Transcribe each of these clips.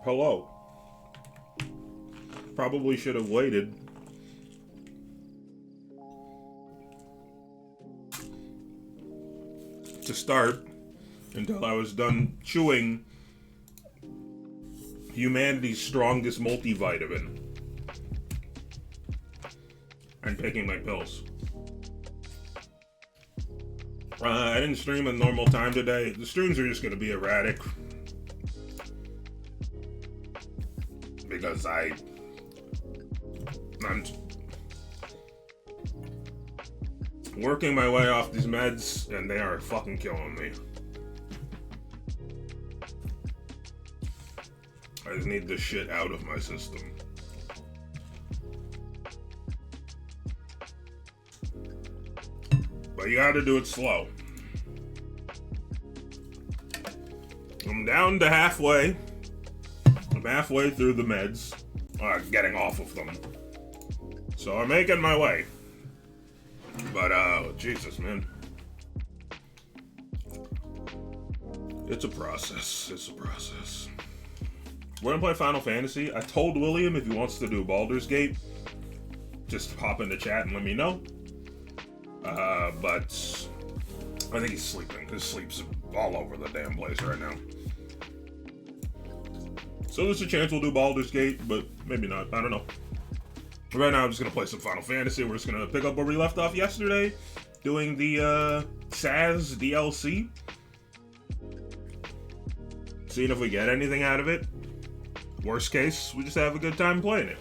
Hello. Probably should have waited. To start until I was done chewing humanity's strongest multivitamin and taking my pills. I didn't stream at normal time today. The streams are just going to be erratic because I'm working my way off these meds and they are fucking killing me. I just need this shit out of my system. But you gotta do it slow. I'm down to halfway. I'm halfway through the meds. Getting off of them. So I'm making my way. But, Jesus, man. It's a process. It's a process. We're gonna play Final Fantasy. I told William if he wants to do Baldur's Gate, just hop in the chat and let me know. But I think he's sleeping. His sleep's all over the damn place right now. So there's a chance we'll do Baldur's Gate, but maybe not. I don't know. Right now I'm just gonna play some Final Fantasy. We're just gonna pick up where we left off yesterday, doing the SAS DLC. Seeing if we get anything out of it. Worst case, we just have a good time playing it.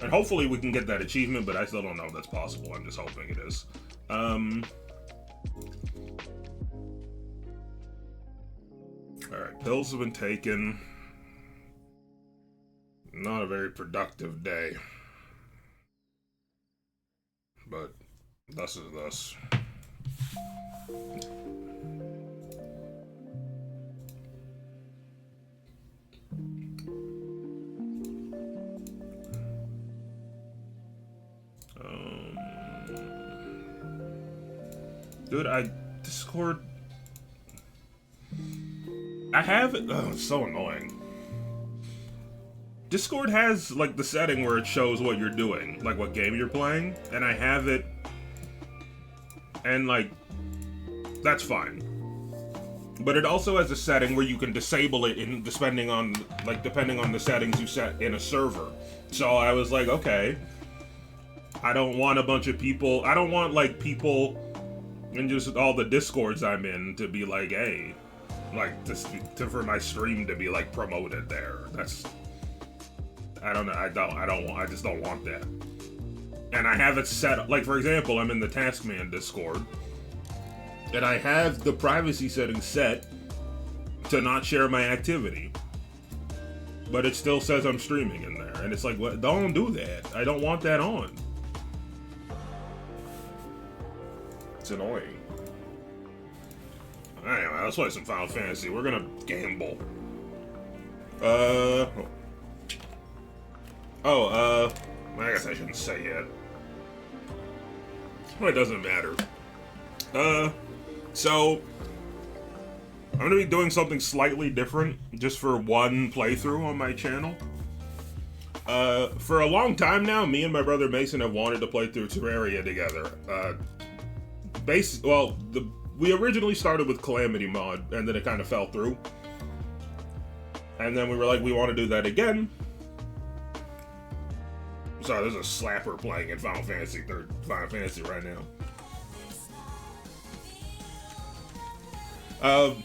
And hopefully we can get that achievement, but I still don't know if that's possible. I'm just hoping it is. Alright, pills have been taken. Not a very productive day. But thus is thus. Dude, Discord. I have it. Oh, it's so annoying. Discord has, like, the setting where it shows what you're doing, like what game you're playing, and I have it, and, like, that's fine. But it also has a setting where you can disable it depending on the settings you set in a server. So I was like, okay, I don't want a bunch of people, I don't want, like, people in just all the Discords I'm in to be like, hey, like, for my stream to be, like, promoted there. That's... I don't know. I just don't want that. And I have it set up. Like, for example, I'm in the Taskman Discord. And I have the privacy settings set to not share my activity. But it still says I'm streaming in there. And it's like, what? Don't do that. I don't want that on. It's annoying. Anyway, let's play some Final Fantasy. We're gonna gamble. I guess I shouldn't say yet. Well, it doesn't matter. So, I'm gonna be doing something slightly different, just for one playthrough on my channel. For a long time now, me and my brother Mason have wanted to play through Terraria together. We originally started with Calamity Mod, and then it kind of fell through. And then we were like, we want to do that again. Sorry, there's a slapper playing in Final Fantasy right now. I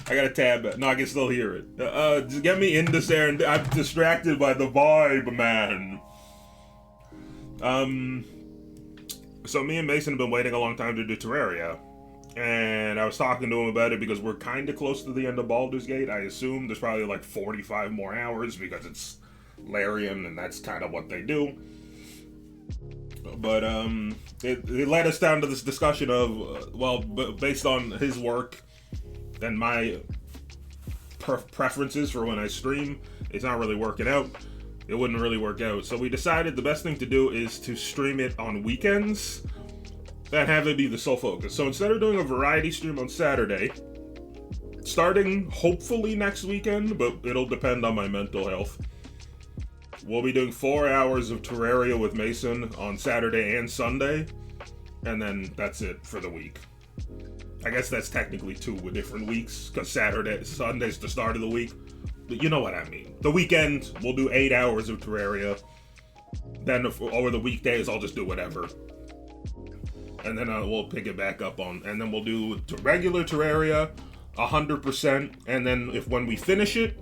got a tab. No, I can still hear it. Just get me in this air, and I'm distracted by the vibe, man. So me and Mason have been waiting a long time to do Terraria. And I was talking to him about it because we're kind of close to the end of Baldur's Gate. I assume there's probably like 45 more hours because it's Larian and that's kind of what they do. But it led us down to this discussion of, based on his work and my preferences for when I stream, it's not really working out. It wouldn't really work out. So we decided the best thing to do is to stream it on weekends and have it be the sole focus. So instead of doing a variety stream on Saturday, starting hopefully next weekend, but it'll depend on my mental health. We'll be doing 4 hours of Terraria with Mason on Saturday and Sunday, and then that's it for the week. I guess that's technically 2 with different weeks, because Sunday's the start of the week. But you know what I mean. The weekend, we'll do 8 hours of Terraria. Then over the weekdays, I'll just do whatever. And then we'll pick it back up on, and then we'll do regular Terraria, 100%, and then when we finish it,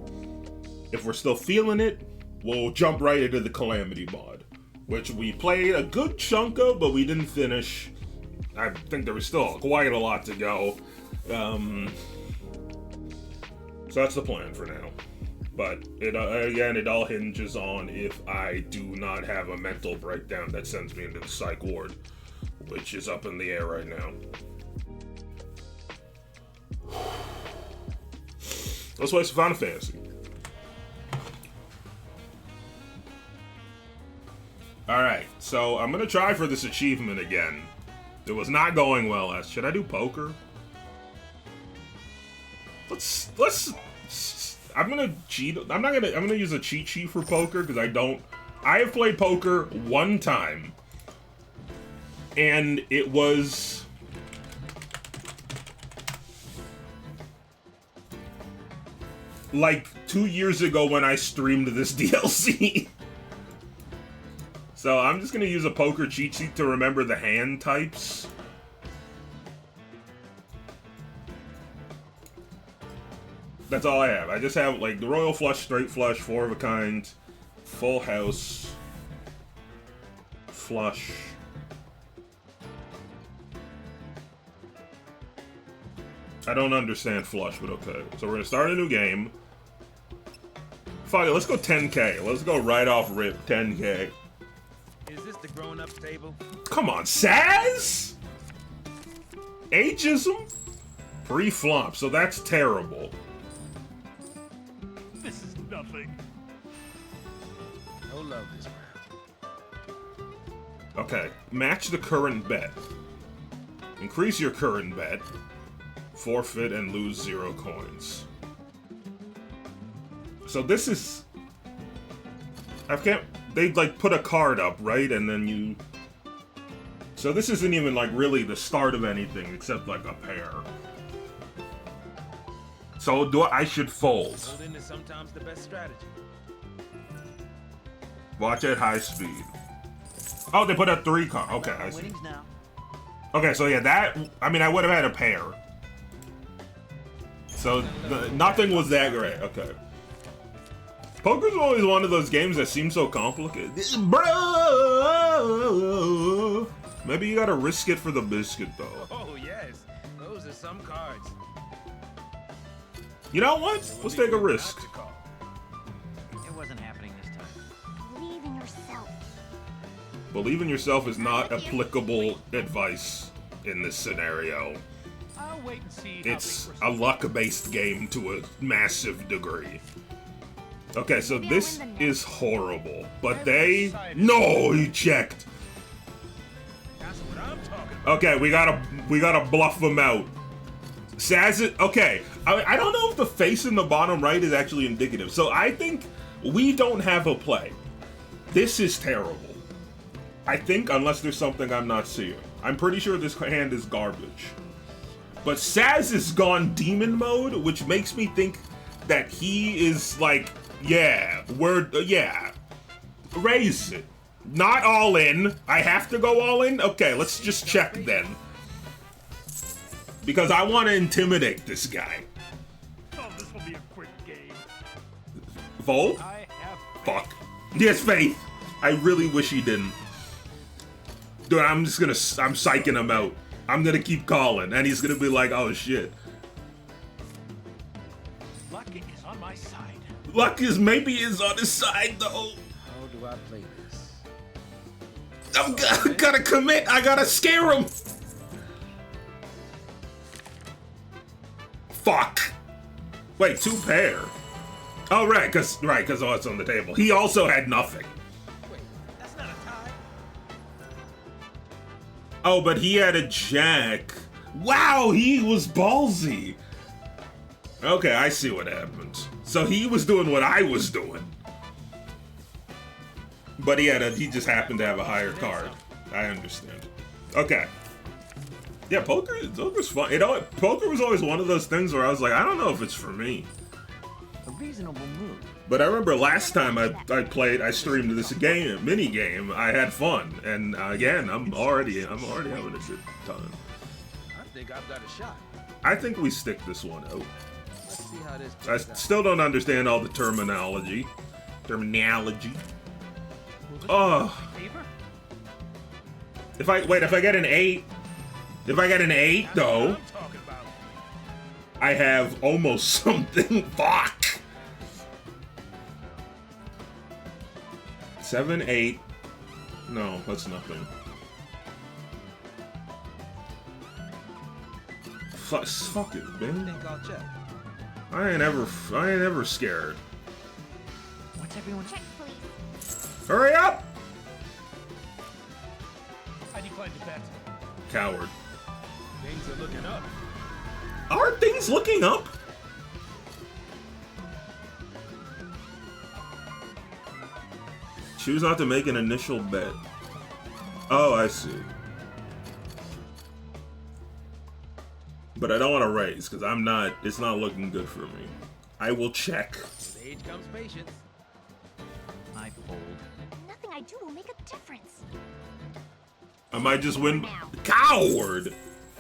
if we're still feeling it, we'll jump right into the Calamity mod, which we played a good chunk of, but we didn't finish. I think there was still quite a lot to go. So that's the plan for now. But it all hinges on if I do not have a mental breakdown that sends me into the psych ward, which is up in the air right now. Let's play some Final Fantasy. Alright, so I'm gonna try for this achievement again. It was not going well. Should I do poker? Let's I'm gonna cheat. I'm gonna use a cheat sheet for poker because I have played poker one time. And it was like 2 years ago when I streamed this DLC. So I'm just gonna use a poker cheat sheet to remember the hand types. That's all I have. I just have like the Royal Flush, Straight Flush, Four of a Kind, Full House, Flush. I don't understand Flush, but okay. So we're gonna start a new game. Fuck it, let's go 10K. Let's go right off rip, 10K. Is this the grown-up table? Come on, Saz? Ageism? Pre-flop, so that's terrible. This is nothing. No love this round. Okay, match the current bet. Increase your current bet. Forfeit and lose 0 coins. So this is... They like put a card up, right? And then you... So this isn't even like really the start of anything except like a pair. So I should fold. Folding is sometimes the best strategy. Watch at high speed. Oh, they put up 3 cards. Okay, I see. Okay, so yeah, that... I mean, I would have had a pair. So nothing was that great. Okay. Poker's always one of those games that seems so complicated. Bro! Maybe you gotta risk it for the biscuit, though. Oh, yes. Those are some cards. You know what? Let's take a risk. It wasn't happening this time. Believe in yourself. Believe in yourself is not applicable advice in this scenario. I'll wait and see. It's a luck-based game to a massive degree. Okay, so this is horrible, but they... No, he checked. That's what I'm talking about. Okay, we gotta bluff them out. Saz it. Okay, I don't know if the face in the bottom right is actually indicative. So I think we don't have a play. This is terrible. I think, unless there's something I'm not seeing. I'm pretty sure this hand is garbage. But Saz has gone demon mode, which makes me think that he is like, yeah, raise it. Not all in. I have to go all in? Okay, let's just check then. Because I want to intimidate this guy. Oh, this will be a quick game. Fold? I have Fuck. He has faith. I really wish he didn't. Dude, I'm psyching him out. I'm gonna keep calling, and he's gonna be like, oh shit. luck is on my side. Luck is on his side, though. How do I play this? I gotta commit. I gotta scare him. Fuck. Wait, 2 pair. Oh, right, cause oh, it's on the table. He also had nothing. Wait, that's not a tie. Oh, but he had a jack. Wow, he was ballsy. Okay, I see what happened. So he was doing what I was doing. But he just happened to have a higher card. I understand. Okay. Yeah, poker's fun. Poker was always one of those things where I was like, I don't know if it's for me. A reasonable move. But I remember last time I streamed this mini game, I had fun. And again, I'm already having a good time. I think I've got a shot. I think we stick this one out. Let's see how this I plays out. still don't understand all the terminology. Oh. Favor? If I get an 8, though, What I'm talking about. I have almost something. Fuck. 7, 8. No, that's nothing. Fuck it, I man. think I'll check. I ain't ever scared. What's everyone? Check, please. Hurry up! I decline to bet. Coward. Things are looking up. Are things looking up? Choose not to make an initial bet. Oh, I see. But I don't want to raise because it's not looking good for me. I will check. With age comes patience. I fold. Nothing I do will make a difference. I might just win. Coward!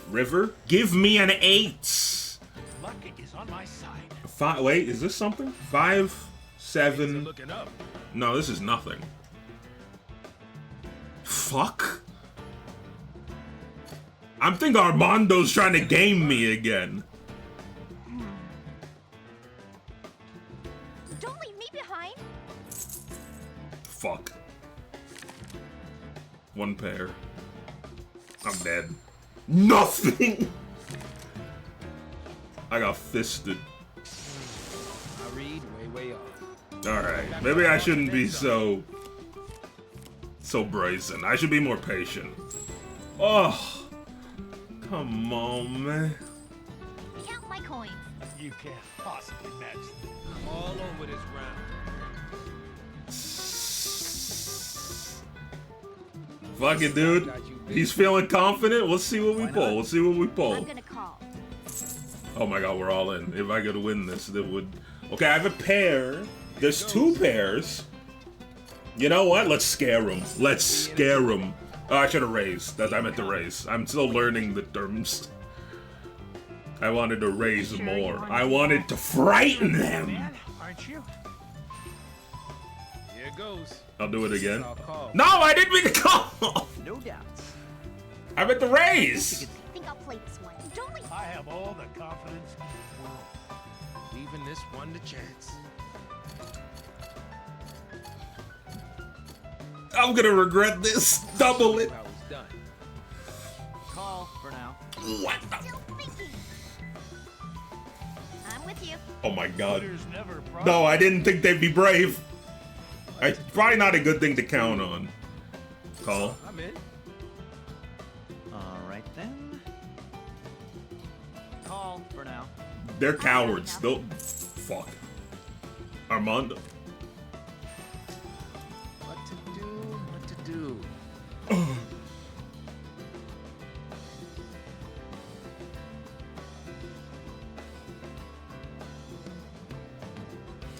River, give me an 8. Luck is on my side. Wait, is this something? 5, Things are 7. looking up. No, this is nothing. Fuck. I'm thinking Armando's trying to game me again. Don't leave me behind. Fuck. 1 pair. I'm dead. Nothing! I got fisted. I read way off. Alright, maybe I shouldn't be so brazen. I should be more patient. Oh, come on, man. Count my coins. You can't possibly match them. I'm all over this round. Fuck it, dude. He's feeling confident. Let's see what we pull. Let's see what we I'm pull. gonna call. Oh my god, we're all in. If I could win this, it would. Okay, I have a pair. There's 2 pairs. You know what? Let's scare him. Let's scare him. Oh, I should have raised. I meant to raise. I'm still learning the terms. I wanted to raise more. I wanted to frighten them. Man, aren't you? Here goes. I'll do it again. I'll call. No, I didn't mean to call. No doubts. I meant to raise. I think I'll play this one. Don't leave. I have all the confidence in the world. Leaving this one to chance. I'm gonna regret this. Double it. I was done. Call for now. What the? Still thinking. I'm with you. Oh my god. Quitters never No, I didn't think they'd be brave. Probably not a good thing to count on. Call. I'm in. All right then. Call for now. They're cowards. They'll. Fuck. Armando. What to do? What to do?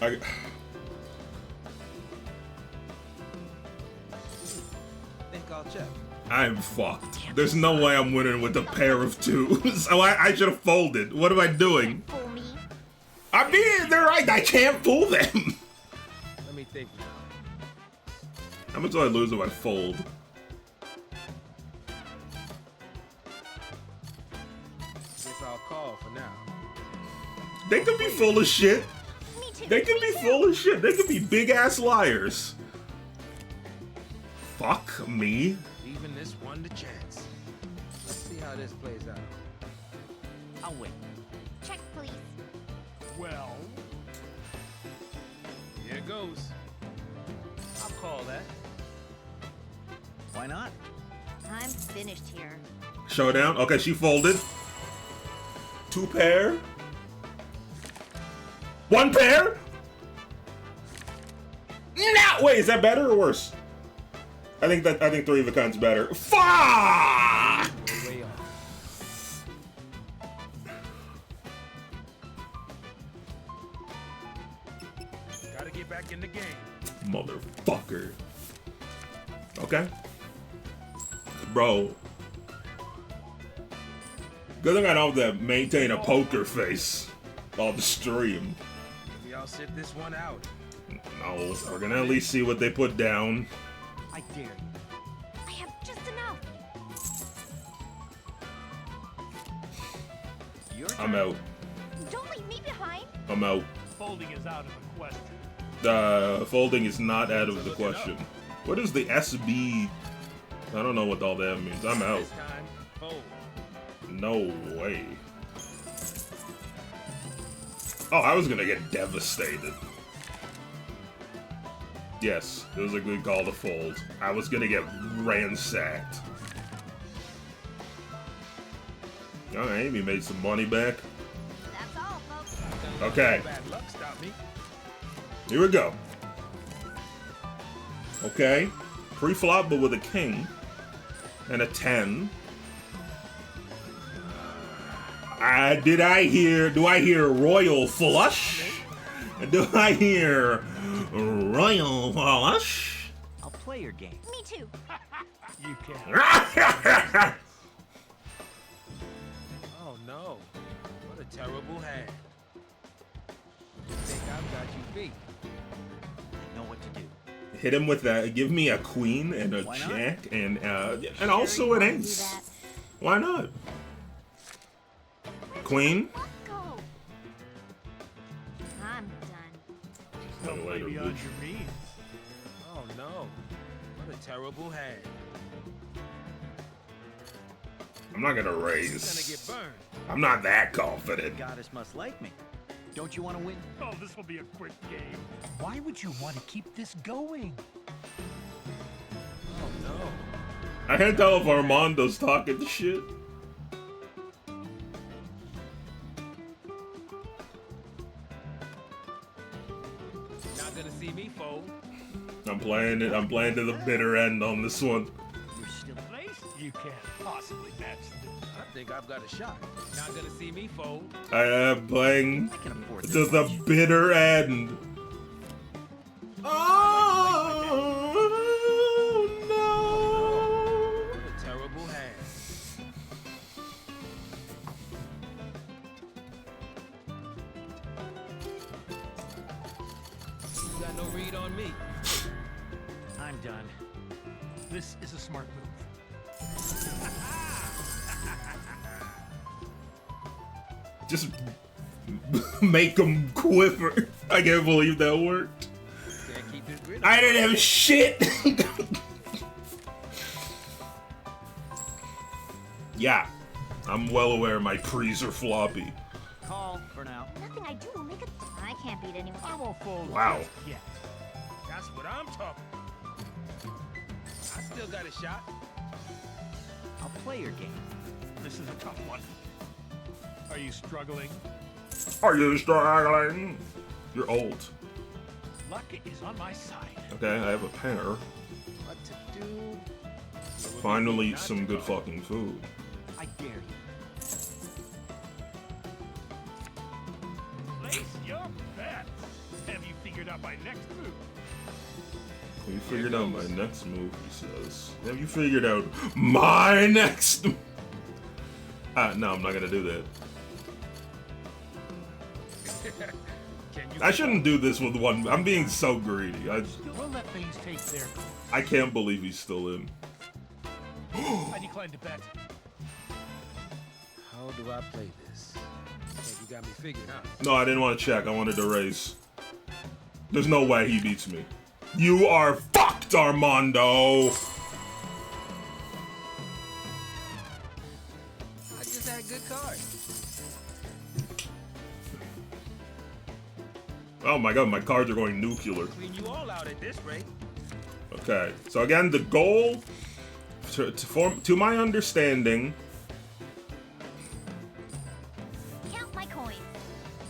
I. Think I'll check. I'm fucked. There's no way I'm winning with a pair of 2s. Oh, I should have folded. What am I doing? Fool me. I mean, they're right. I can't fool them. Let me think now. How much do I lose if I fold? Guess I'll call for now. They could be full of shit. Me too. They could Me be too. full of shit. They could be big ass liars. Fuck me. Leaving this one to chance. Let's see how this plays out. I'll wait. Check, please. Well, Here goes. I'll call that. Why not? I'm finished here. Showdown. Okay, she folded. 2 pair. One pair? No! Wait, is that better or worse? I think 3 of a kind's better. Fuck! Way off. Gotta get back in the game. Motherfucker. Okay. Bro. Good thing I don't have to maintain a poker face all the stream. Maybe I'll sit this one out. No, we're gonna at least see what they put down. I dare you. I have just enough. Your I'm turn. out. Don't leave me behind. I'm out. Folding is out of the question. Folding is not out of the question. What is the SB? I don't know what all that means. I'm out. This time, fold. No way. Oh, I was gonna get devastated. Yes, it was a good call to fold. I was gonna get ransacked. Alright, Amy made some money back. That's all, folks. Okay, Bad luck stop me. here we go. Okay, pre-flop, but with a king and a 10. Do I hear royal flush? Do I hear royal flush? I'll play your game. Me too. You can. Oh no. What a terrible hand. I think I've got you beat. I know what to do. Hit him with that. Give me a queen and a Why not? jack and also an Do ace. that. Why not? Queen. Luck go. I'm done. Don't play Later, beyond bitch. your means. Oh no. What a terrible hand. I'm not gonna He's gonna raise. get burned. I'm not that confident. Goddess must like me. Don't you want to win? Oh, this will be a quick game. Why would you want to keep this going? Oh no. I can't tell if Armando's talking shit. Not gonna see me fold. I'm playing it. I'm playing to the bitter end on this one. You're still. Place? You can't possibly match this. I think I've got a shot. Not gonna see me fold. I am playing I can afford this. to the bitter end. Oh no! What a terrible hand. You got no read on me. I'm done. This is a smart move. Just make them quiver. I can't believe that worked. Can't keep his grip. I didn't have shit. Yeah, I'm well aware my pre's are floppy. Call for now. Nothing I do will make it. I can't beat anyone. I won't fold Wow. just yet. That's what I'm talking. I still got a shot. I'll play your game. This is a tough one. Are you struggling? Are you struggling? You're old. Luck is on my side. Okay, I have a pair. What to do? Finally, some good fucking food. I dare you. Place your bets. Have you figured out my next move? Have you figured out my next move, he says. Have you figured out my next no, I'm not gonna do that. Can you? I shouldn't do this with one. I'm being so greedy. We'll let things take their course. I can't believe he's still in. I decline to bet. How do I play this? Think you got me figured, huh? No, I didn't want to check. I wanted to raise. There's no way he beats me. You are fucked, Armando! I just had good cards. Oh my god, my cards are going nuclear. Clean you all out at this rate. Okay, so again, the goal, to my understanding, Count my coins.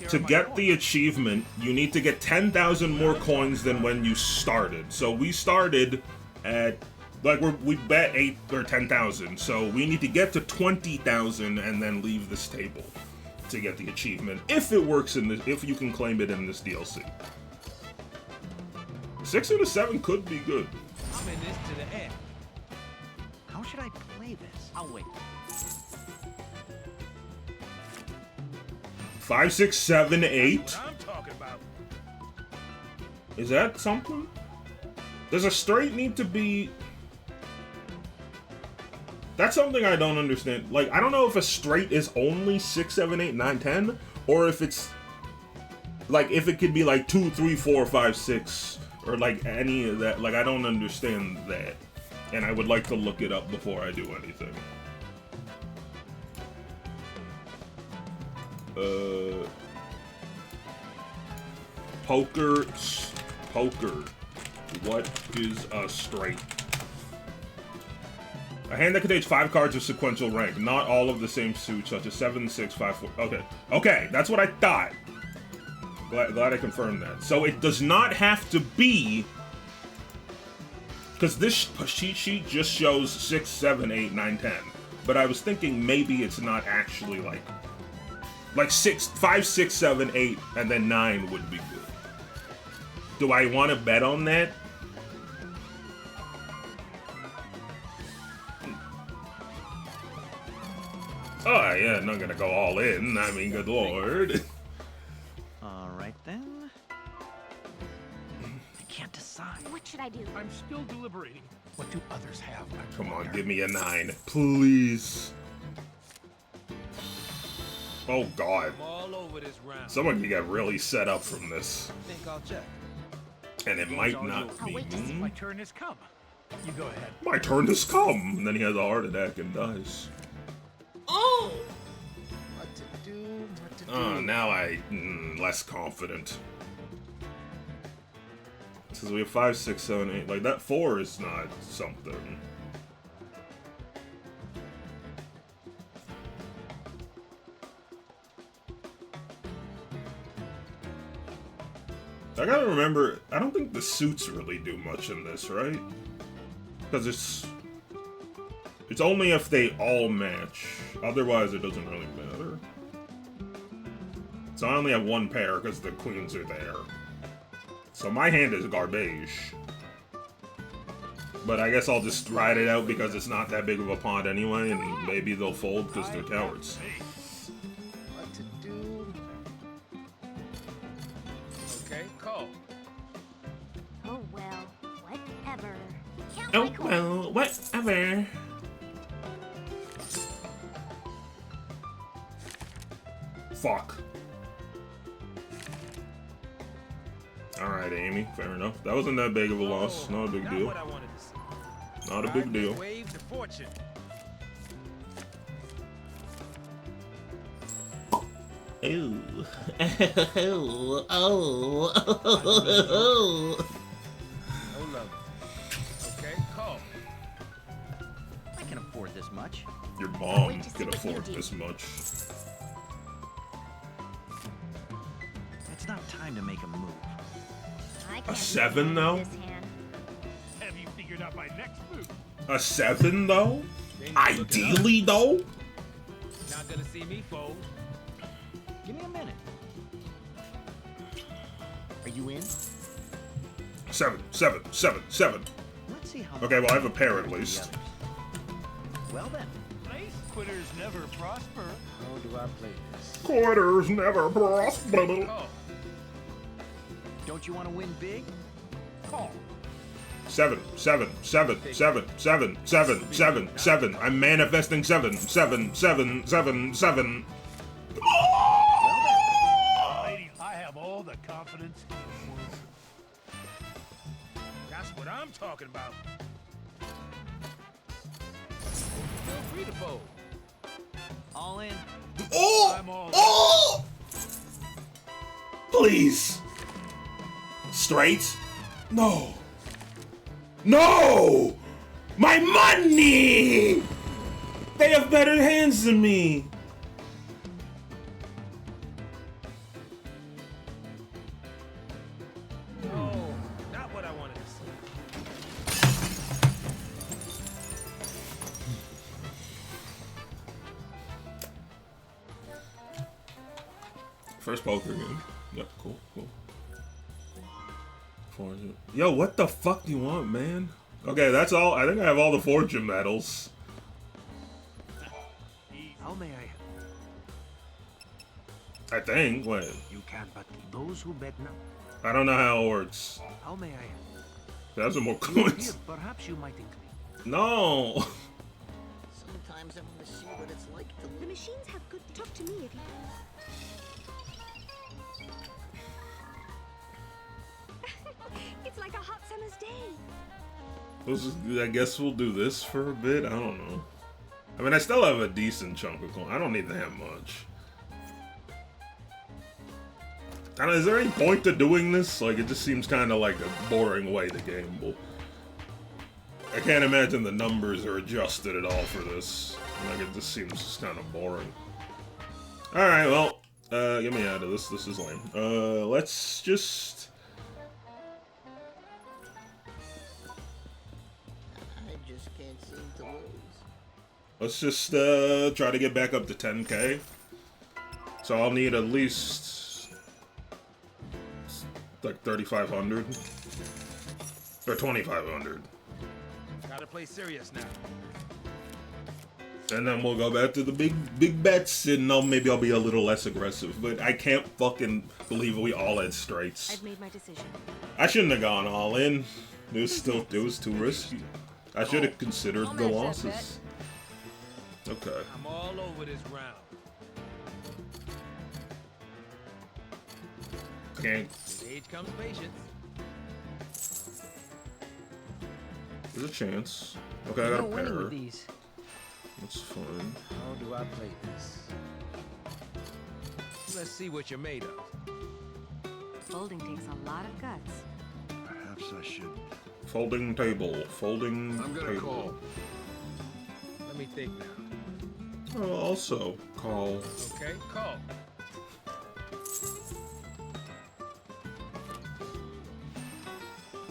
Here to get the achievement, you need to get 10,000 more coins than when you started. So we started at, like, we bet 8 or 10,000. So we need to get to 20,000 and then leave this table to get the achievement. If it works in this, if you can claim it in this DLC. 6 out of 7 could be good. I'm in this to the end. How should I play this? I'll wait. 5, 6, 7, 8. What I'm talking about. Is that something? Does a straight need to be... That's something I don't understand. Like, I don't know if a straight is only 6, 7, 8, 9, 10, or if it's... Like, if it could be like 2, 3, 4, 5, 6, or like any of that. Like, I don't understand that. And I would like to look it up before I do anything. Poker. What is a straight? A hand that contains 5 cards of sequential rank, not all of the same suit, such as 7, 6, 5, 4. Okay. Okay, that's what I thought. Glad I confirmed that. So it does not have to be... Because this cheat sheet just shows 6, 7, 8, 9, 10. But I was thinking maybe it's not actually like 5, 6, 7, 8, and then 9 would be good. Do I want to bet on that? Oh yeah, not gonna go all in. I mean, good lord. All right then. I can't decide. What should I do? I'm still deliberating. What do others have? I Come on, wonder? give me a 9, please. Oh god. I'm all over this round. Someone can get really set up from this. I think I'll check. And it might not I'll be. wait to see My turn has come. You go ahead. My turn has come! And then he has a heart attack and dies. What to do? What to do? Oh, now less confident. Because we have 5, 6, 7, 8. Like, that 4 is not something. I gotta remember, I don't think the suits really do much in this, right? Because it's only if they all match. Otherwise, it doesn't really matter. So I only have 1 pair because the queens are there. So my hand is garbage. But I guess I'll just ride it out because it's not that big of a pond anyway, and maybe they'll fold because they're cowards. What to do? Okay, call. Oh well, whatever. Count Oh, my coins. well, whatever. Fuck. Alright, Amy, fair enough. That wasn't that big of a loss. Not a big Not deal. what I wanted to see. Not a big Ride deal. this wave to fortune. Ooh. No love. Okay, call. I can afford this much. Your mom Wait to see can what you afford do. this much. It's not time to make a move. I can't 7 beat though? this hand. Have you figured out my next move? A 7 though? They ain't looking up. Ideally though? Not gonna see me fold. Give me a minute. Are you in? 7, 7, 7, 7. Let's see how. Okay, well I have a pair at compared to the least. others. Well then, Place quitters never prosper. How do I play this? Quarters never prosper. Call. don't you want to win big? Call. 7, 7, 7, 7, 7, 7, 7, 7. I'm manifesting 7, 7, 7, 7, 7. Ladies, I have all the confidence in the world. That's what I'm talking about. Feel free to fold. All in. Oh! I'm all Oh! Please. Straight? No. No! My money! They have better hands than me. First poker game. Yep, cool, cool. 400. Yo, what the fuck do you want, man? Okay, that's all. I think I have all the fortune medals. How may I? I think. Wait. You can, but those who bet now. I don't know how it works. How may I? Have some more Here, coins. perhaps you might include. No. Sometimes I want to see what it's like to The live. machines have good. Talk to me if you. It's like a hot summer's day. I guess we'll do this for a bit. I don't know. I mean, I still have a decent chunk of coin. I don't need that much. Is there any point to doing this? Like, it just seems kind of like a boring way to gamble. I can't imagine the numbers are adjusted at all for this. Like, it just seems just kind of boring. Alright, well, get me out of this. This is lame. Let's just... I just can't seem to lose. Let's just try to get back up to 10k. So I'll need at least like 3,500 or 2,500, Gotta play serious now. and then we'll go back to the big bets, and maybe I'll be a little less aggressive. But I can't fucking believe we all had straights. I've made my decision. I shouldn't have gone all in. It was too risky. I should have considered the losses. Okay. I'm all over this round. Can't. With age comes patience. There's a chance. Okay, I got a pair. these. That's fine. How do I play this? Let's see what you're made of. Folding takes a lot of guts. Perhaps I should. Folding table. Folding I'm gonna table. call. Let me think now. I'll also call. Okay, call.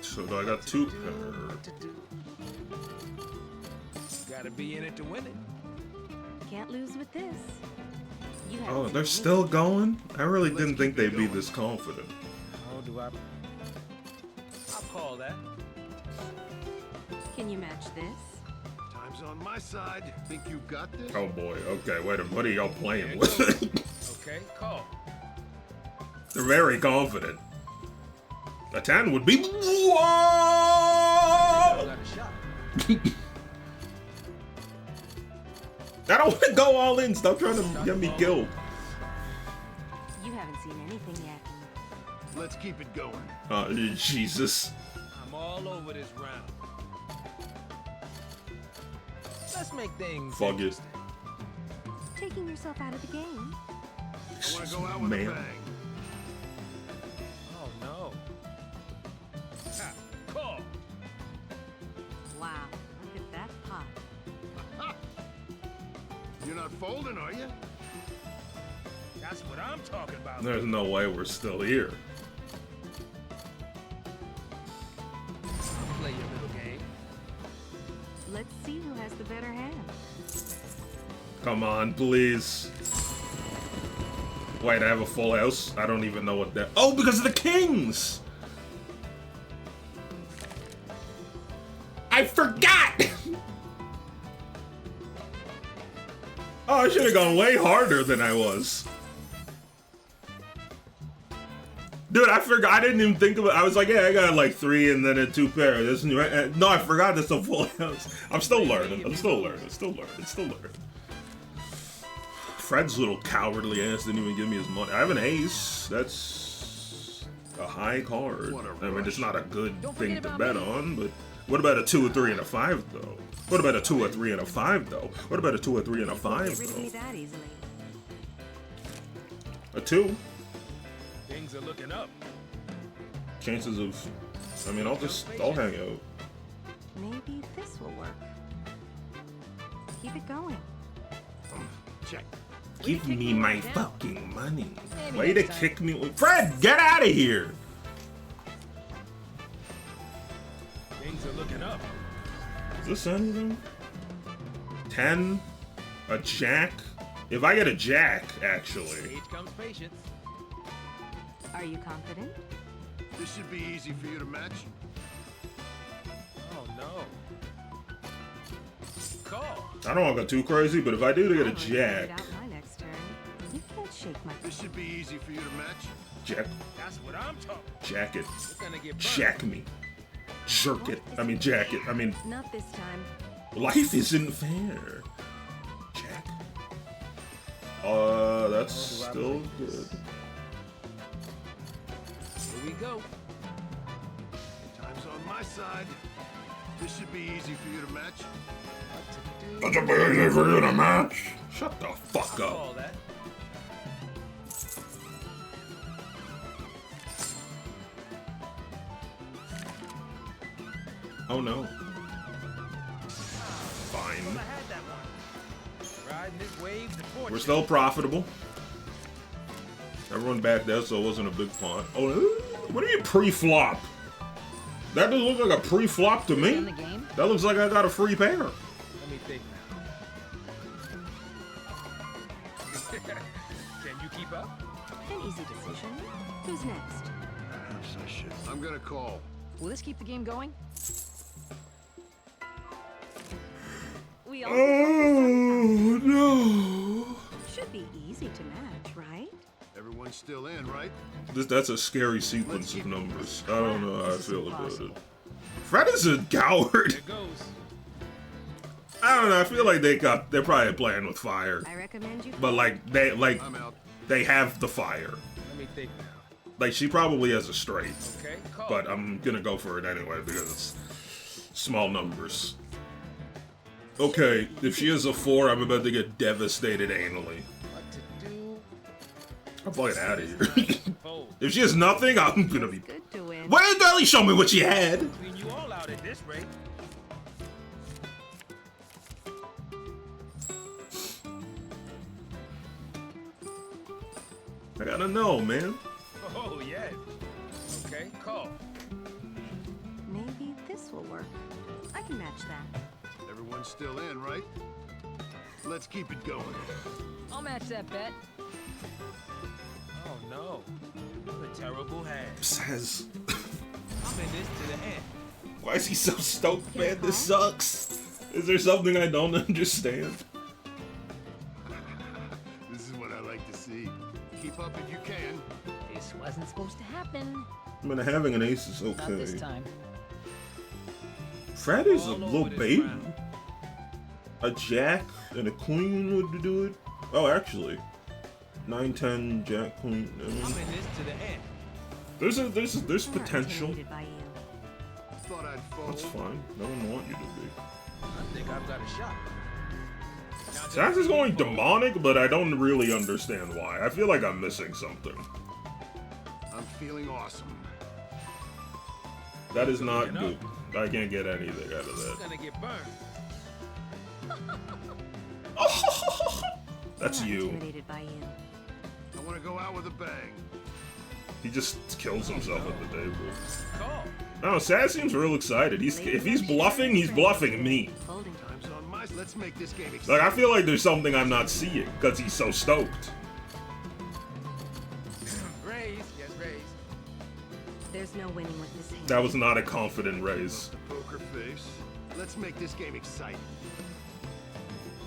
So I got two pair. What to do? Gotta be in it to win it. Can't lose with this. You Oh, haven't they're seen still me. going? I really Let's didn't think keep it they'd be going. this confident. How do I? I'll call that. Can you match this? Time's on my side. Think you've got this? Oh boy, okay, wait a minute, what are y'all playing with? Okay, call. They're very confident. A 10 would be. You Whoa! got a shot. I don't want to go all in. Stop trying to get me killed. You haven't seen anything yet. Let's keep it going. Jesus. I'm all over this round. Let's make things Fuck it. interesting. Taking yourself out of the game. I want to go out with a Man. bang. Oh no. Ha, call. Wow, look at that pot. You're not folding, are you? That's what I'm talking about. There's no way we're still here. I'll play your little game. Let's see who has the better hand. Come on, please. Wait, I have a full house? I don't even know what that. Oh, because of the kings! I forgot! Oh, I should have gone way harder than I was. Dude, I forgot. I didn't even think about it. I was like, yeah, I got like 3 and then a 2 pair. This new, no, I forgot that's a full house. I'm still learning. Still learning. Fred's little cowardly ass didn't even give me his money. I have an ace. That's a high card. What a I mean, it's rush. not a good Don't thing forget to about bet me. on, but what about a 2, a 3, and a 5 though? What about a 2, a 3, and a 5 though? What about a 2, a 3, and a You won't 5 get rid of me though? that easily. A 2. Things are looking up. Chances of, I mean, I'll hang out. Maybe this will work. Keep it going. Check. Give me my fucking money. Maybe Way to next time. kick me. Fred, get out of here. Things are looking up. Is this anything? 10? A jack? If I get a jack, actually. Age comes patience. Are you confident? This should be easy for you to match. Oh no. Call. I don't want to go too crazy, but if I do get a I'm gonna figure it jack, out my next turn. You can't shake my. This should be easy for you to match. jack, That's what I'm talking. jack it, We're gonna get burned. jack me, jerk it. I mean, jack it. I mean, Not this time. life isn't fair. Jack. That's still good. Here we go. Time's on my side. This should be easy for you to match. That's a big easy for you to match. Shut the fuck up. Call that. Oh no. Fine. I had that one. Riding this wave to fortune. We're still profitable. Everyone back there, so it wasn't a big pot. Oh, what do you pre-flop? That doesn't look like a pre-flop to In me. the game? That looks like I got a free pair. Let me think now. Can you keep up? An easy decision. Who's next? Perhaps I should. I'm gonna call. Will this keep the game going? We all Oh no. should be easy to match, right? Everyone's still in, right? That's a scary sequence of numbers. I don't know how I feel about it. Fred is a coward. Here goes. I don't know. I feel like they're probably playing with fire, I recommend you. but like I'm out. they have the fire. Let me think now. Like she probably has a straight, Okay, call. but I'm gonna go for it anyway because it's small numbers. Okay, if she has a 4, I'm about to get devastated anally. What to do? I'm fucking out of here. Fold. If she has nothing, I'm gonna be. Good to win. Why didn't Ellie show me what she had? Clean you all out at this rate. I gotta know, man. Oh, yeah. Okay, call. Maybe this will work. I can match that. Everyone's still in, right? Let's keep it going. I'll match that bet. Oh, no. What a terrible hand. Says. I'm in this to the end. Why is he so stoked, man? This sucks. Is there something I don't understand? This is what I like to see. Keep up if you can. This wasn't supposed to happen. I mean, having an ace is Not this okay. time. Fred is a All little over this baby. round. A jack and a queen would do it. Oh, actually, 9, 10, jack, queen. I I'm mean, in this to the end. there's I'm not potential. intimidated by you. Thought I'd fold. That's fine. No one want you to be. I think I've got a shot. Now Sax is going demonic, but I don't really understand why. I feel like I'm missing something. I'm feeling awesome. That is not good. I can't get anything out of We're that. gonna get burned. That's I'm not you. intimidated by you. I want to go out with a bang. He just kills himself at the table. Call. No, Sass seems real excited. If he's bluffing, he's bluffing me. Folding. Time's on my. Let's make this game Like, exciting. I feel like there's something I'm not seeing because he's so stoked. Raise. Yes, raise. There's no winning with this hand. That was not a confident raise. The poker face. Let's make this game exciting.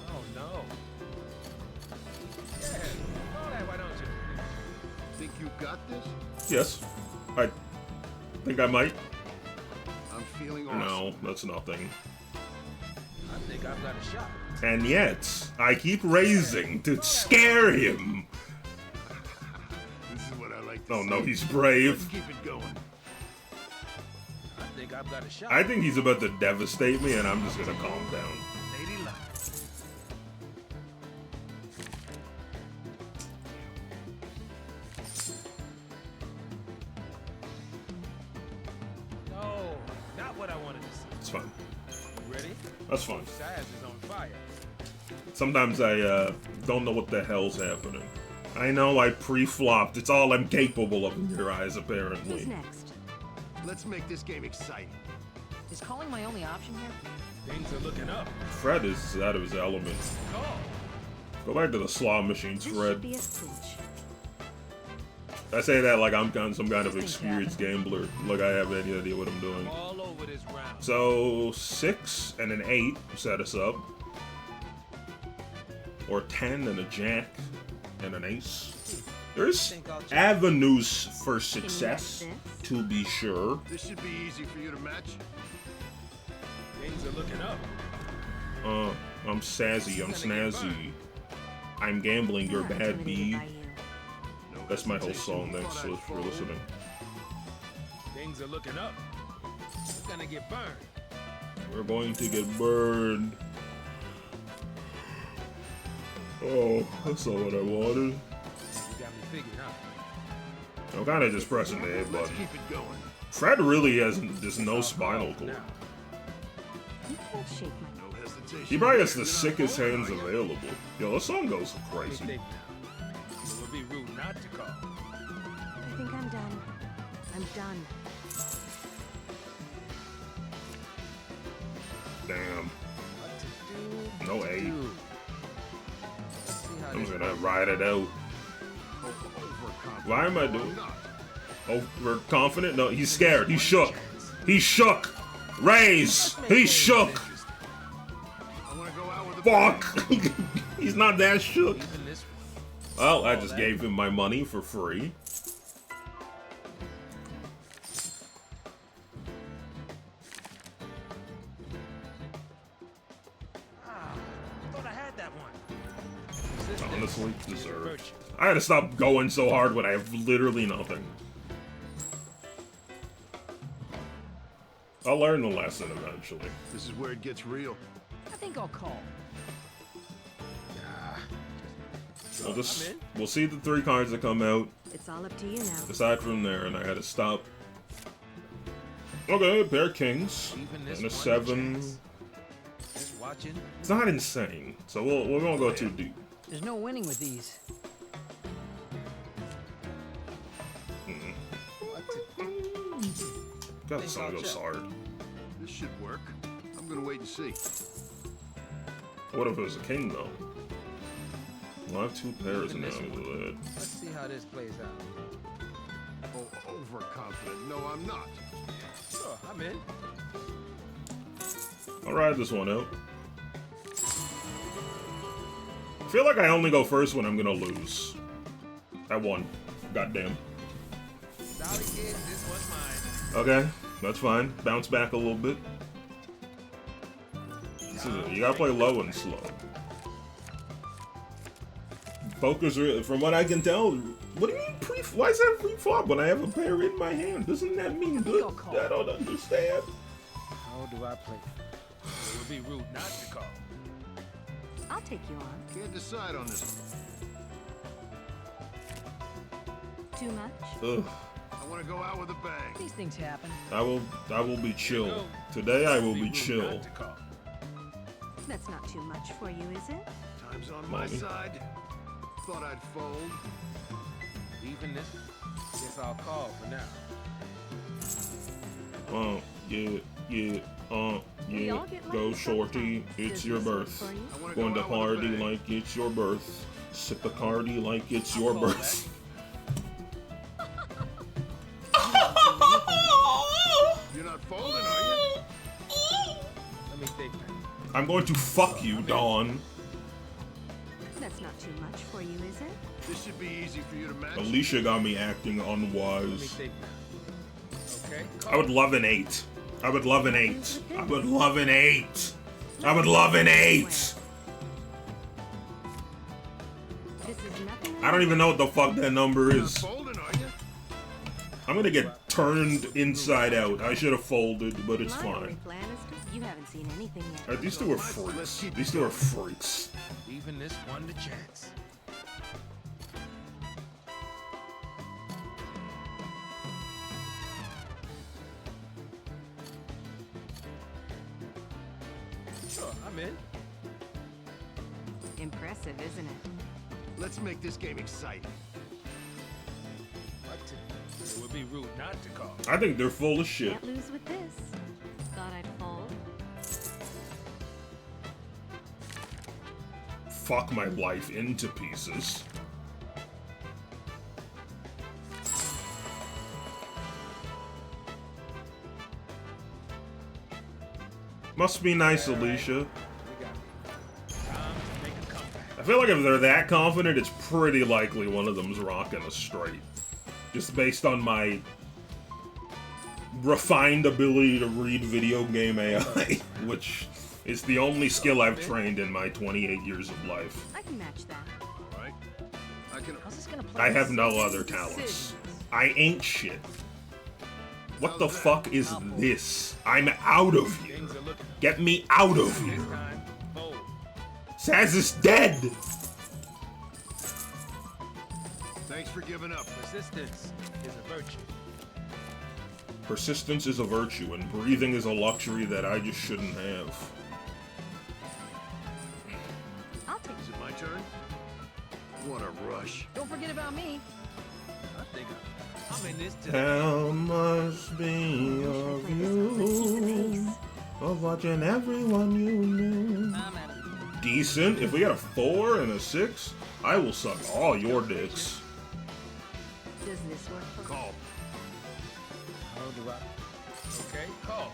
Oh, no. Yeah. Call that, why don't you? Think you got this? Yes. I think I might. I'm feeling awesome. No, that's nothing. I think I've got a shot. And yet, I keep raising to scare him. This is what I like to Oh see. no, he's Let's brave. keep it going. I think I've got a shot. I think he's about to devastate me, and I'm just gonna calm down. Lady Luck. No, not what I wanted to see. It's fine. You ready? That's fine. Saz is on fire. Sometimes I don't know what the hell's happening. I know I pre-flopped. It's all I'm capable of in your eyes, Who's apparently. next? Let's make this game exciting. Is calling my only option here? Things are looking up. Fred is out of his element. Call. Go back to the slot machines, This Fred. should be a smooch. I say that like I'm some kind of experienced gambler. Like I have any idea what I'm doing. All over this round. So 6 and an 8 set us up. Or 10 and a jack and an ace. There's avenues for success, to be sure. This should be easy for you to match. Things are looking up. I'm sassy, I'm snazzy. I'm gambling, you're bad, B. That's my whole song, thanks for listening. Things are looking up. We're gonna get burned. We're going to get burned. Oh, that's not what I wanted. You got me figured, huh? I'm kind of just pressing the A Let's button. keep it going. Fred really has just no spinal cord. You can't shake my. No hesitation. He probably has the You're not sickest folding, hands are you? available. Yo, this song goes Let me crazy. think now. It would be rude not to call. I think I'm done. I'm done. Damn. What to do? No A. Dude. Let's see how I'm this just gonna ride it out. Overconfident. Why am I No, doing? I'm not. Overconfident? No, he's scared. He's shook. He's shook. Raise. He's shook. I want to go out with a Fuck. He's not that shook. even this Well, I just gave him my money for free. thought I had that one. Honestly, deserved. I gotta stop going so hard when I have literally nothing. I'll learn the lesson eventually. This is where it gets real. I think I'll call. We'll see the 3 cards that come out. It's all up to you now. Decide from there, and I had to stop. Okay, pair of kings Even this and a one 7. chance. Just watching. It's not insane, so we won't go too deep. There's no winning with these. What to do? God, the song goes hard. This should work. I'm gonna wait and see. What if it was a king though? Well, I have 2 pairs now. Let's see how this plays out. Oh, overconfident. No, I'm not. Sure, I'm in. I'll ride this one out. I feel like I only go first when I'm gonna lose. I won. Goddamn. Sorry, kid, this was mine. Okay, that's fine. Bounce back a little bit. You gotta play low and slow. Poker's, from what I can tell, what do you mean why is that pre-flop when I have a pair in my hand? Doesn't that mean good? I don't understand. How do I play? It would be rude not to call. I'll take you on. Can't decide on this. Too much? Ugh. I want to go out with a bang. These things happen. I will be chill. Today I will be Rude chill. not to call. That's not too much for you, is it? Time's on my Mommy. side. Thought I'd fold. Even this, guess I'll call for now. Yeah, We all get go lucky shorty, sometimes. it's Does your this work birth. for you? I want Going to go out with a party bang. like it's your birth. Sip a cardi like it's your call birth. You're not folding, are you? Let me think. I'm going to fuck you, Dawn. That's not too much for you, is it? This should be easy for you to match. Alicia got me acting Let me unwise. think now. Okay. I would love an 8. I would love an 8. I would love an 8. I would love an 8. This is nothing. I don't even know what the fuck that number You're not is. folding, are you? I'm gonna get turned inside out. I should have folded, but it's My fine. only plan is to. You haven't seen anything yet. These two are freaks. These two are freaks. Even this one the chance. Sure, I'm in. Impressive, isn't it? Let's make this game exciting. What to do? It would be rude not to call. I think they're full of shit. Can't lose with this. Thought I'd fold. Fuck my life into pieces. Must be nice, Alicia. We got time to make a comeback. I feel like if they're that confident, it's pretty likely one of them's rocking a straight. Just based on my refined ability to read video game AI, which is the only skill I've trained in my 28 years of life. I can match that. All right. I can. How's this gonna play? I have no other talents. I ain't shit. What the fuck is this? I'm out of here. Things are looking Get me out of this here. time. Fold. Saz is dead. Thanks for giving up. Persistence is a virtue. Persistence is a virtue, and breathing is a luxury that I just shouldn't have. I'll take Is it my turn? What a rush. Don't forget about me. I think I'm in this to How must be of you, of watching everyone you knew. I'm out of Decent. If we got a 4 and a 6, I will suck all your dicks. Does this work for Call. How do I? Okay, call.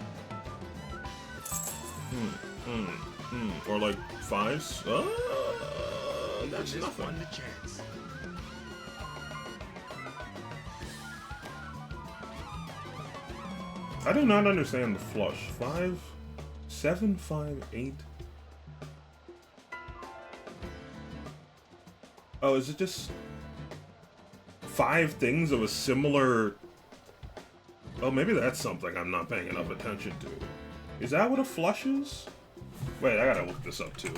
Or like 5s. Give That's this nothing. one the chance. I do not understand the flush. 5, 7, 5, 8. Oh, is it just 5 things of a similar... Oh, maybe that's something I'm not paying enough attention to. Is that what a flush is? Wait, I gotta look this up too.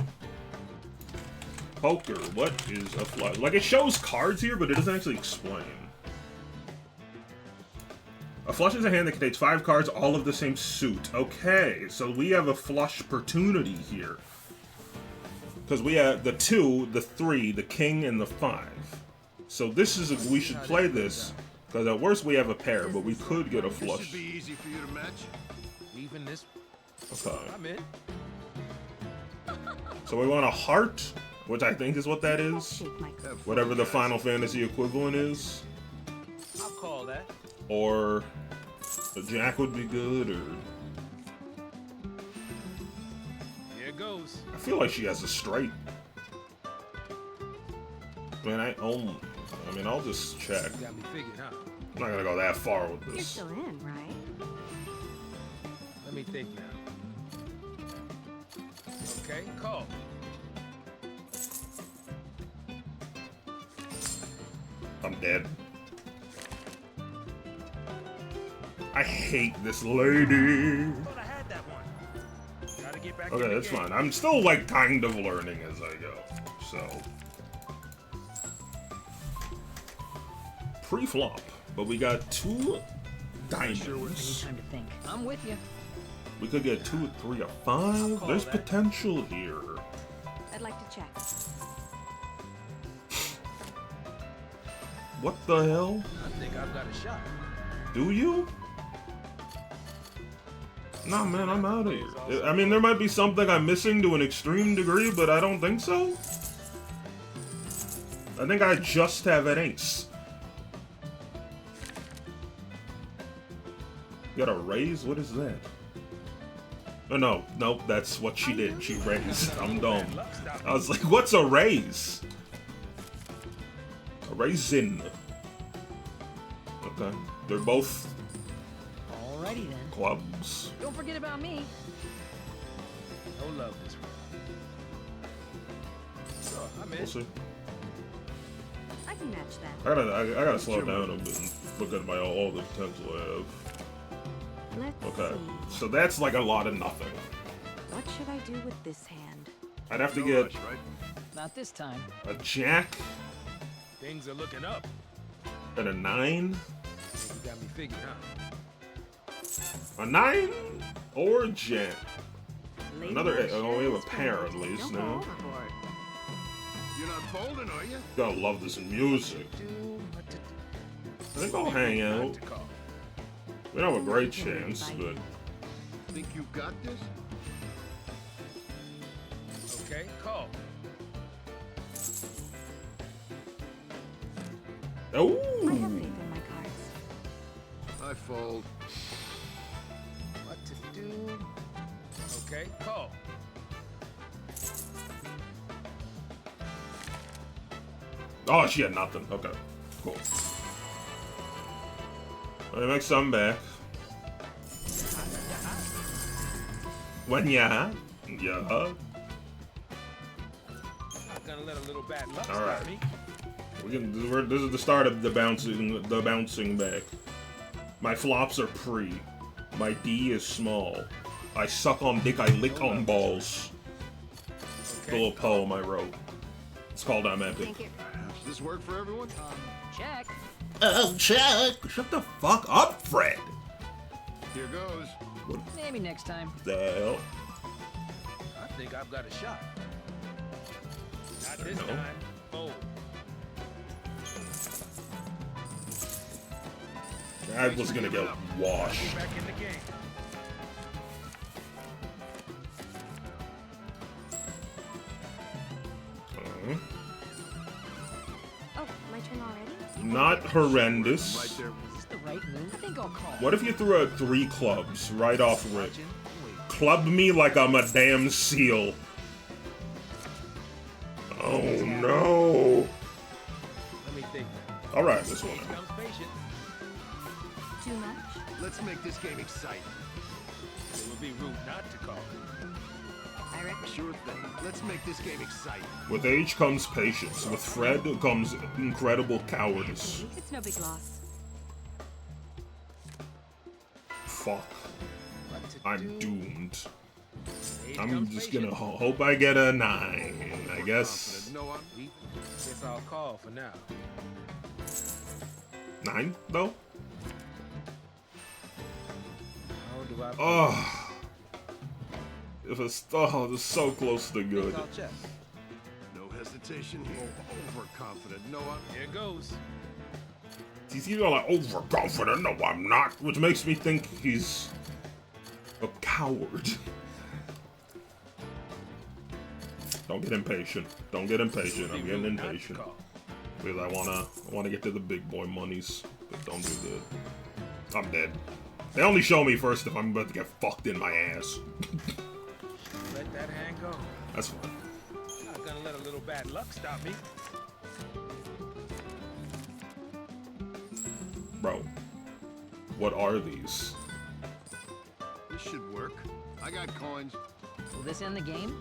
Poker, what is a flush? Like, it shows cards here, but it doesn't actually explain. A flush is a hand that contains 5 cards, all of the same suit. Okay, so we have a flush opportunity here. Because we have the 2, the 3, the king, and the 5. So this is we should play this, because at worst we have a pair, but we could get a This should flush. be easy for you to match. Even this, Okay. I'm in. So we want a heart, which I think is what that is. shake my Have fun, Whatever the guys. Final Fantasy equivalent is. I'll call that. Or a jack would be good, or... Here goes. I feel like she has a straight. Man, I'll just check. You got me figured, huh? I'm not gonna go that far with You're this. still in, right? Let me think now. Okay, call. I'm dead. I hate this lady. Thought I had that one. Gotta get back in Okay, the that's game. fine. I'm still, like, kind of learning as I go. So. Pre-flop. But we got 2 diamonds. Time to think. I'm with you. We could get 2, 3, or 5. call There's that. potential here. I'd like to check. What the hell? I think I've got a shot. Do you? Nah, man, I'm out of here. I mean, there might be something I'm missing to an extreme degree, but I don't think so. I think I just have an ace. Got a raise? What is that? Oh, no, nope, that's what she did. She raised. I'm dumb. I was like, what's a raise? A raisin. Okay. They're both Alrighty then. clubs. Don't forget about me. No love this one. Sure, I'm in. We'll see. I can match that. I gotta slow down a bit and look at all the potential I have. Let's Okay, see. so that's like a lot of nothing. What should I do with this hand? I'd have to No get rush, right? Not this time. a jack Things are looking up. and a 9. You got me figured, huh? A 9 or a jack. Lady Another Luck oh, we have a shares pair gold. at least Don't go now. overboard. You're not folding, are you? Gotta love this music. Do what to do. I think I'll hang Not out. to call. We don't have a great chance, but Think you got this? Okay, call. I have faith oh, in my cards. I fold. What to do? Okay, call. Oh, she had nothing. Okay, cool. Let me make some back. When yeah. Not gonna let a little bad luck All stop right. me. This is the start of the bouncing back. My flops are pre. My D is small. I suck on dick, I lick on balls. The little poem I wrote. It's called I'm Epic. Thank you. Does this work for everyone? Check. Oh, Chuck! Shut the fuck up, Fred! Here goes. Maybe next time. The hell? I think I've got a shot. Not this No. time. Oh, I was gonna get washed. get back in the game. Oh, my turn already? Not horrendous. Right there. Is this the right move? I think I'll call. What if you threw out 3 clubs right off rip? Watching. Wait. Club me like I'm a damn seal. Oh no. Let me think. Alright, this one. Comes patient. Too much? Let's make this game exciting. It would be rude not to call. I reckon. Sure thing. Let's make this game exciting. With age comes patience. With Fred comes incredible cowardice. It's no big loss. Fuck. What to I'm do? doomed. Age I'm comes just patient. gonna hope I get a 9, I guess. No, Guess I'll call for now. 9, though? How do I? Oh. If it's, oh, it's so close to think good. I'll check. no hesitation here. Overconfident. No, Here goes. He's either like overconfident, no I'm not, which makes me think he's a coward. Don't get impatient. Don't get impatient. I'm getting impatient. Because I wanna get to the big boy monies. But don't do that. I'm dead. They only show me first if I'm about to get fucked in my ass. Let that hand go. That's fine. Not gonna let a little bad luck stop me. Bro. What are these? this should work. I got coins. Will this end the game?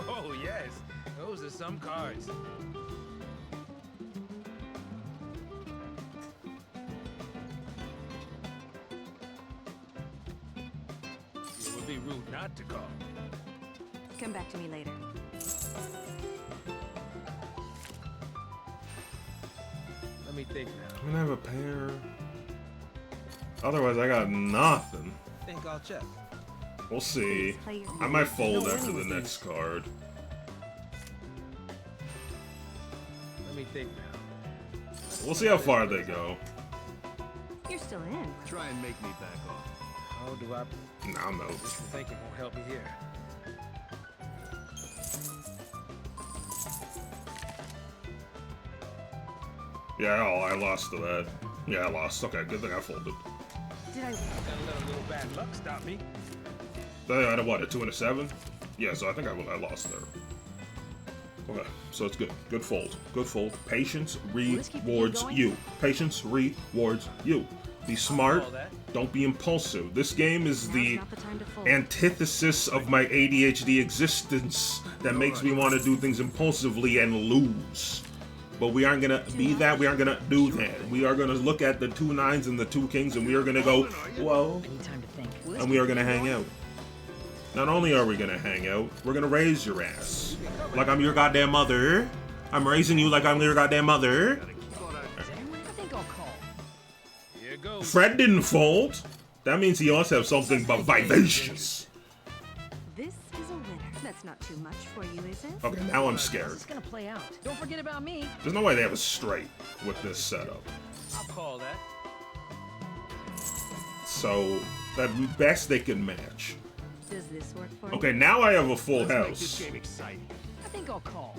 Oh yes, those are some cards. It would be rude not to call. Come back to me later. Let me think now. I'm gonna have a pair. Otherwise, I got nothing. Think I'll check. We'll see. Play your I might fold No after the winning with next card. Let me think now. We'll see how far they go. You're still in. Try and make me back off. How do I? Nah, no. Wishful thinking won't help me here. Yeah, oh, I lost to that. Yeah, I lost. Okay, good thing I folded. Did I? Not gonna let a little bad luck stop me. I had a what, a 2 and a 7? Yeah, so I think I lost there. Okay, so it's good. Good fold. Good fold. Patience this keep the game rewards going? you. Patience rewards you. Be smart. call that. Don't be impulsive. This game is Now's the not the time to fold. antithesis of my ADHD existence that makes me want to do things impulsively and lose. But we aren't gonna be that. We aren't gonna do that. We are gonna look at the 2 9s and the 2 kings, and we are gonna go, whoa, I need time to think. Will this and we are keep gonna the game hang going? out. Not only are we gonna hang out, we're gonna raise your ass like I'm your goddamn mother. I'm raising you like I'm your goddamn mother. I think I'll call. Here goes. Fred didn't fold. That means he must have something but vivacious. This is a winner. That's not too much for you, is it? Okay, now I'm How's scared. this gonna play out? Don't forget about me. There's no way they have a straight with this setup. I'll call that. So that best they can match. Does this work for you? Okay, now I have a full Let's make this house. game exciting. I think I'll call.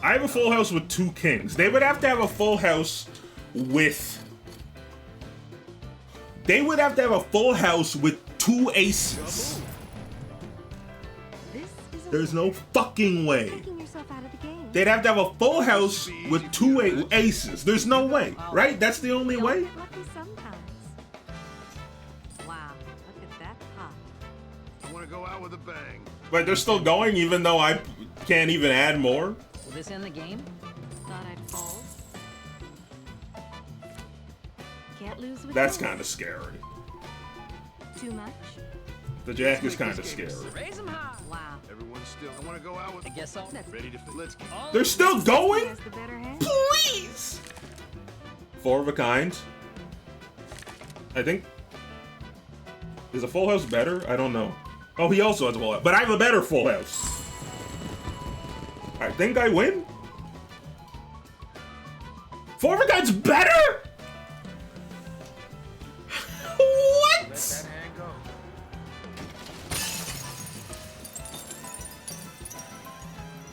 I have a full house with 2 kings. They would have to have a full house with. They would have to have a full house with 2 aces. This is a There's no winner. fucking way. Taking yourself out of the game. They'd have to have a full house with 2 aces. There's no way, right? That's the only You way? get lucky sometimes. Wow, look at that pop. I want to go out with a bang. But they're still going even though I can't even add more? Will this end the game? Thought I'd fold. Can't lose with That's this. kind of scary. Too much? The jack is kind of scary. Raise 'em high. Wow. Everyone's still. I want to go out with. I guess so. Ready to. Let's get. They're still He going? has the better hand. Please! 4 of a kind. I think. Is a full house better? I don't know. Oh, he also has a full house. But I have a better full house. I think I win? 4 of a kind's better?